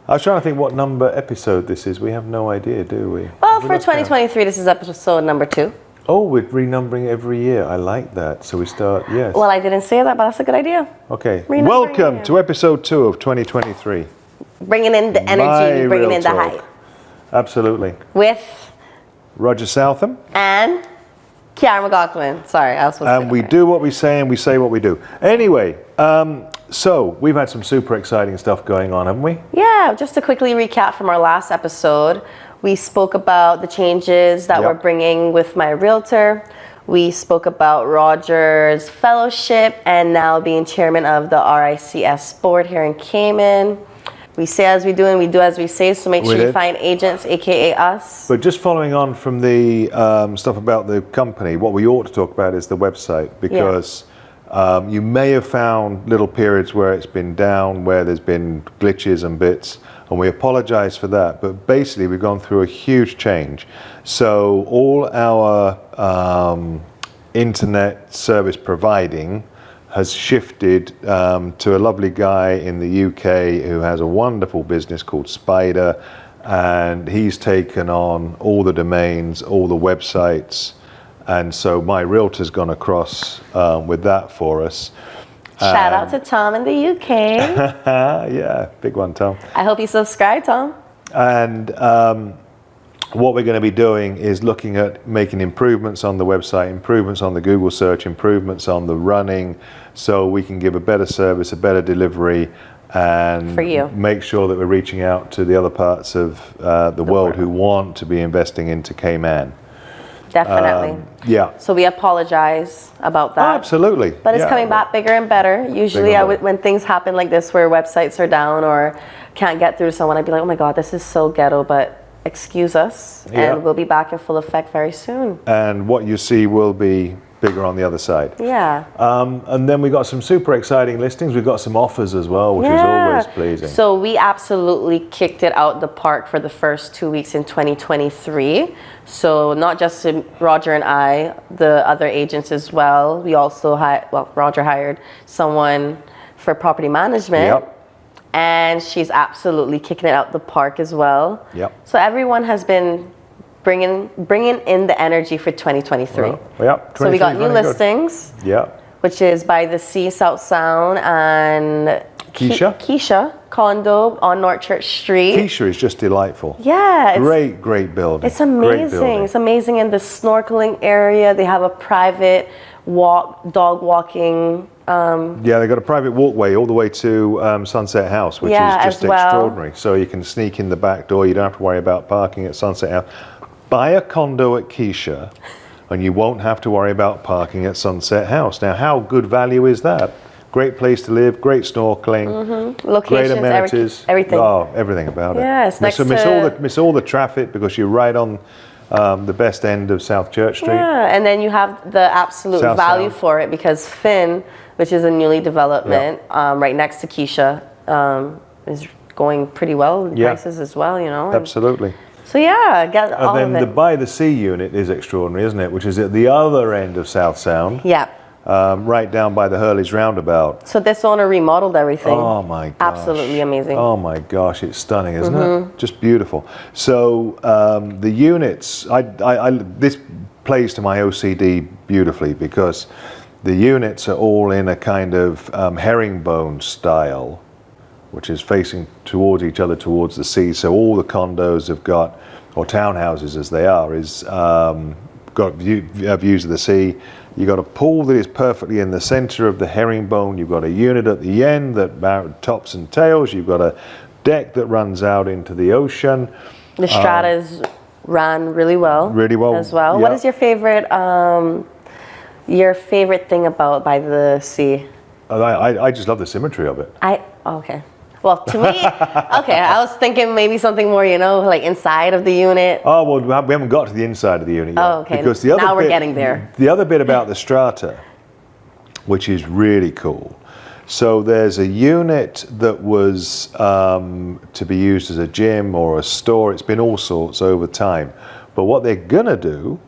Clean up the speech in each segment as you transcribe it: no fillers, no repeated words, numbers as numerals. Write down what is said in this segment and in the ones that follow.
I was trying to think what number episode this is. We have no idea, do we? Well, for 2023, this is episode number 2. Oh, we're renumbering every year. I like that. So we start, yes. Well, I didn't say that, but that's a good idea. Okay. Welcome to episode 2 of 2023. Bringing in the energy, bringing in the hype. Absolutely. With Roger Southam. And Kiara McLaughlin. Sorry, I was supposed to say And we do what we say and we say what we do. Anyway, so we've had some super exciting stuff going on, haven't we? Yeah, just to quickly recap from our last episode, we spoke about the changes that we're bringing with my realtor. We spoke about Roger's fellowship and now being chairman of the RICS board here in Cayman. We say as we do and we do as we say, so make sure you find agents, aka us. But just following on from the stuff about the company, what we ought to talk about is the website, because you may have found little periods where it's been down, where there's been glitches and bits, and we apologize for that. But basically, we've gone through a huge change. So all our internet service providing has shifted to a lovely guy in the UK who has a wonderful business called Spider, and he's taken on all the domains, all the websites, and so my realtor's gone across with that for us. Shout out to Tom in the UK. Yeah, big one, Tom. I hope you subscribe, Tom. And what we're going to be doing is looking at making improvements on the website, improvements on the Google search, improvements on the running, so we can give a better service, a better delivery, and for you, make sure that we're reaching out to the other parts of the world who want to be investing into Cayman. Definitely. Yeah. So we apologize about that. Absolutely. But it's coming back bigger and better. Usually when things happen like this where websites are down or can't get through to someone, I'd be like, oh my God, this is so ghetto, but excuse us. And we'll be back in full effect very soon. And what you see will be bigger on the other side. Yeah. And then we got some super exciting listings. We've got some offers as well, which is always pleasing. So we absolutely kicked it out the park for the first 2 weeks in 2023. So not just Roger and I, the other agents as well. We also Roger hired someone for property management. Yep. And she's absolutely kicking it out the park as well. Yep. So everyone has been bringing in the energy for 2023. So we got new listings. Which is by the Sea, South Sound, and Keisha condo on North Church Street. Keisha is just delightful. Yeah. Great building. It's amazing. It's amazing in the snorkeling area. They have a private dog walking. Yeah, they've got a private walkway all the way to Sunset House, which is just extraordinary. So you can sneak in the back door. You don't have to worry about parking at Sunset House. Buy a condo at Keisha, and you won't have to worry about parking at Sunset House. Now, how good value is that? Great place to live, great snorkeling, locations, great amenities, everything. Oh, everything about it. Yes, miss all the traffic because you're right on the best end of South Church Street. Yeah, and then you have the absolute value for it because Finn, which is a newly development right next to Keisha, is going pretty well in prices as well, you know. Absolutely. So get all of it. And then the By the Sea unit is extraordinary, isn't it? Which is at the other end of South Sound. Yeah. Right down by the Hurley's roundabout. So this owner remodeled everything. Oh my gosh. Absolutely amazing. Oh my gosh, it's stunning, isn't it? Just beautiful. So the units, this plays to my OCD beautifully because the units are all in a kind of herringbone style, which is facing towards each other, towards the sea. So all the condos have got, or townhouses as they are, got views of the sea. You've got a pool that is perfectly in the center of the herringbone. You've got a unit at the end that tops and tails. You've got a deck that runs out into the ocean. The stratas ran really well. As well. Yep. What is your favorite thing about By the Sea? I just love the symmetry of it. Okay. Well, to me, I was thinking maybe something more, like inside of the unit. Oh, well, we haven't got to the inside of the unit yet. Oh, okay. Because now we're getting there. The other bit about the strata, which is really cool. So there's a unit that was to be used as a gym or a store. It's been all sorts over time. But what they're going to do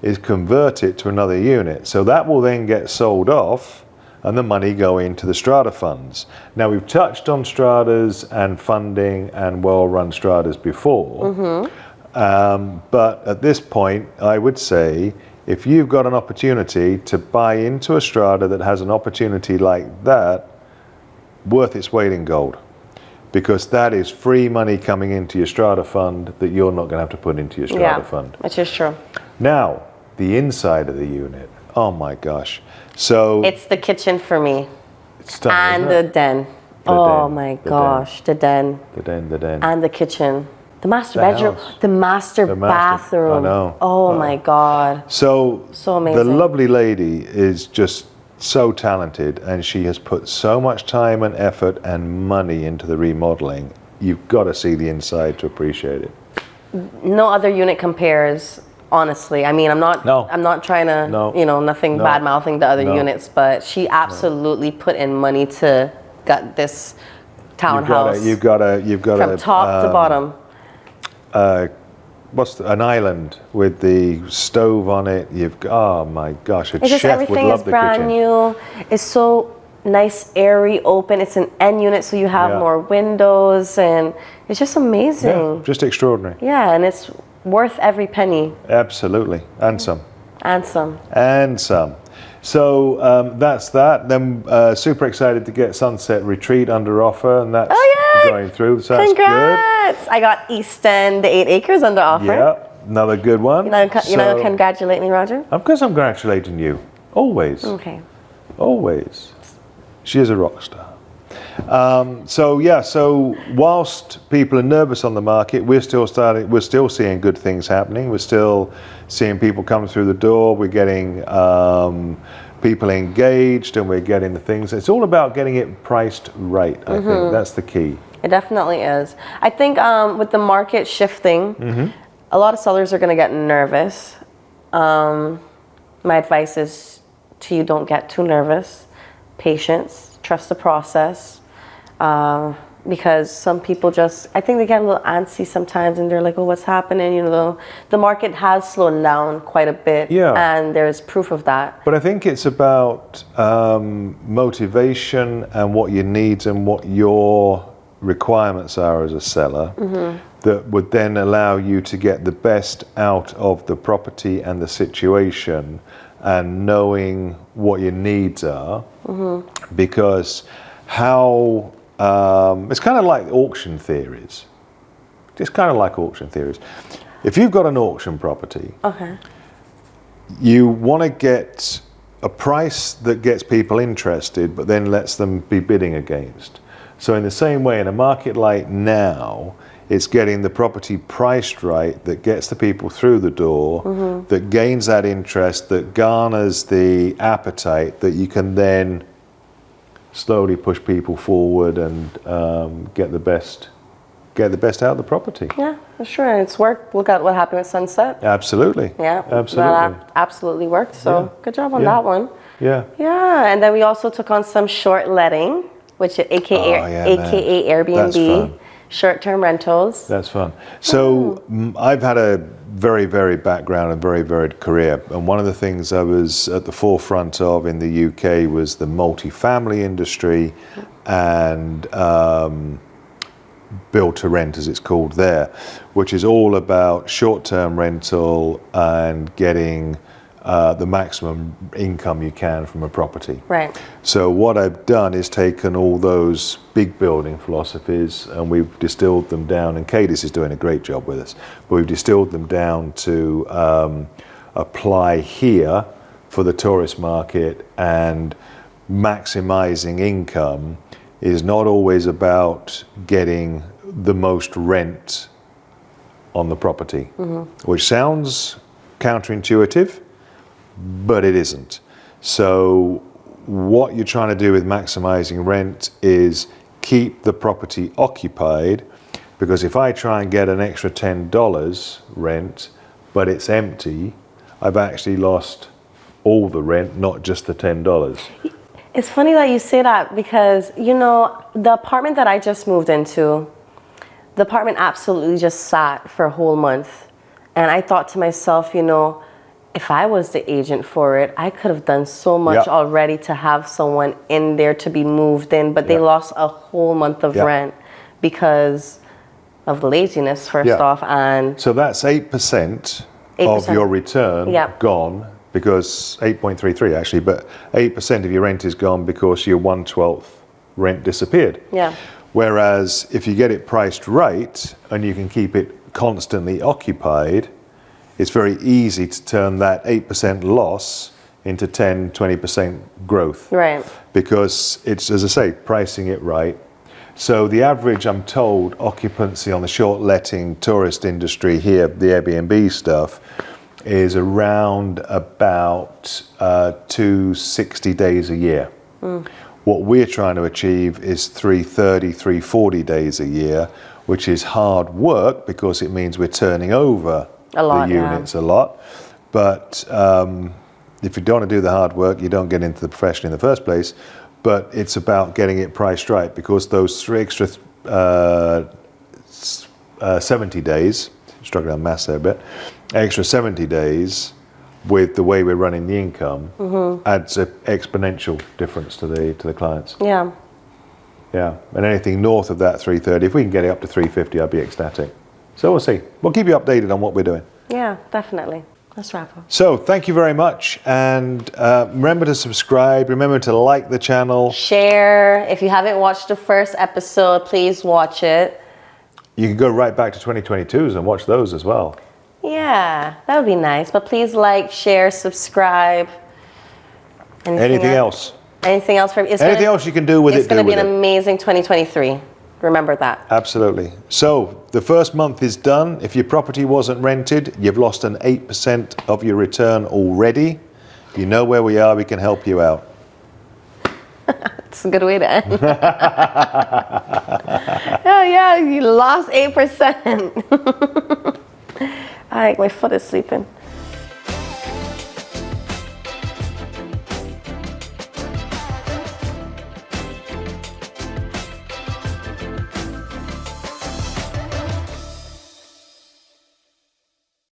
is convert it to another unit. So that will then get sold off and the money go into the strata funds. Now, we've touched on stratas and funding and well-run stratas before, but at this point, I would say, if you've got an opportunity to buy into a strata that has an opportunity like that, worth its weight in gold. Because that is free money coming into your strata fund that you're not going to have to put into your strata fund. Which is true. Now, the inside of the unit, oh my gosh. So it's the kitchen for me. It's stunning, and isn't it? the den. Oh my gosh, the den. The den. And the kitchen. The master The bedroom. house. The master bathroom. I know. Oh my God. So amazing. The lovely lady is just so talented, and she has put so much time and effort and money into the remodeling. You've got to see the inside to appreciate it. No other unit compares, honestly. I mean, I'm not trying to, nothing bad mouthing the other units, but she absolutely put in money to get this townhouse. You've got to from top to bottom. An island with the stove on it. Oh my gosh, a chef would love the kitchen. Everything is brand new. It's so nice, airy, open. It's an end unit, so you have more windows, and it's just amazing. Yeah, just extraordinary. Yeah, and it's worth every penny. Absolutely, and some. And some. And some. So that's that. Then super excited to get Sunset Retreat under offer, and that's going through. So that's Congrats! I got East End, the 8 acres under offer. Yeah, another good one. You know, congratulate me, Roger? Of course I'm congratulating you. Always. Okay. Always. She is a rock star. So whilst people are nervous on the market, we're still seeing good things happening. We're still seeing people come through the door. We're getting people engaged, and we're getting the things. It's all about getting it priced right. I think that's the key. It definitely is. I think with the market shifting, a lot of sellers are going to get nervous. My advice is to you, don't get too nervous. Patience, trust the process. Because some people I think they get a little antsy sometimes, and they're like, oh, what's happening? You know, the market has slowed down quite a bit, and there's proof of that. But I think it's about motivation and what your needs and what your requirements are as a seller that would then allow you to get the best out of the property and the situation, and knowing what your needs are, because it's kind of like auction theories. It's kind of like auction theories. If you've got an auction property, you want to get a price that gets people interested, but then lets them be bidding against. So in the same way, in a market like now, it's getting the property priced right that gets the people through the door, that gains that interest, that garners the appetite, that you can then slowly push people forward and get the best out of the property. Yeah, for sure. It's worked. Look at what happened with Sunset. Absolutely. Yeah, absolutely. That absolutely worked. So good job on that one. Yeah. Yeah, and then we also took on some short letting, which is AKA Airbnb, short-term rentals. That's fun. So I've had a very varied background and very varied career, and one of the things I was at the forefront of in the UK was the multifamily industry and build to rent, as it's called there, which is all about short-term rental and getting the maximum income you can from a property. Right. So what I've done is taken all those big building philosophies, and we've distilled them down, and Cadis is doing a great job with us, but we've distilled them down to apply here for the tourist market. And maximizing income is not always about getting the most rent on the property, which sounds counterintuitive, but it isn't. So what you're trying to do with maximizing rent is keep the property occupied, because if I try and get an extra $10 rent, but it's empty, I've actually lost all the rent, not just the $10. It's funny that you say that, because, you know, the apartment that I just moved into, the apartment absolutely just sat for a whole month. And I thought to myself, you know, if I was the agent for it, I could have done so much Yeah. already to have someone in there to be moved in, but they Yeah. lost a whole month of Yeah. rent because of laziness, first Yeah. off, and So that's 8% of 8%. your return Yeah. gone, because 8.33 actually, but 8% of your rent is gone because your 1/12 rent disappeared. yeah, Whereas if you get it priced right and you can keep it constantly occupied, it's very easy to turn that 8% loss into 10, 20% growth. right. Because it's, as I say, pricing it right. So the average, I'm told, occupancy on the short letting tourist industry here, the Airbnb stuff, is around about 260 days a year. What we're trying to achieve is 330, 340 days a year, which is hard work because it means we're turning over A lot, the yeah. units a lot. But if you don't want to do the hard work, you don't get into the profession in the first place. But it's about getting it priced right, because those 3 extra 70 days, struggling on maths there a bit, extra 70 days with the way we're running the income adds an exponential difference to the clients. Yeah, Yeah, and anything north of that 330, if we can get it up to 350, I'd be ecstatic. So we'll see. We'll keep you updated on what we're doing. yeah, definitely. Let's wrap up. So thank you very much, and remember to subscribe, remember to like the channel. Share. If you haven't watched the first episode, please watch it. You can go right back to 2022s and watch those as well. Yeah, that would be nice. But please like, share, subscribe. Anything else? Anything else? Anything else you can do with it, It's going to do be with an it. amazing 2023. Remember that. Absolutely. So the first month is done. If your property wasn't rented, you've lost an 8% of your return already. You know where we are. We can help you out. It's a good way to end. Oh yeah, you lost 8%. All right, my foot is sleeping.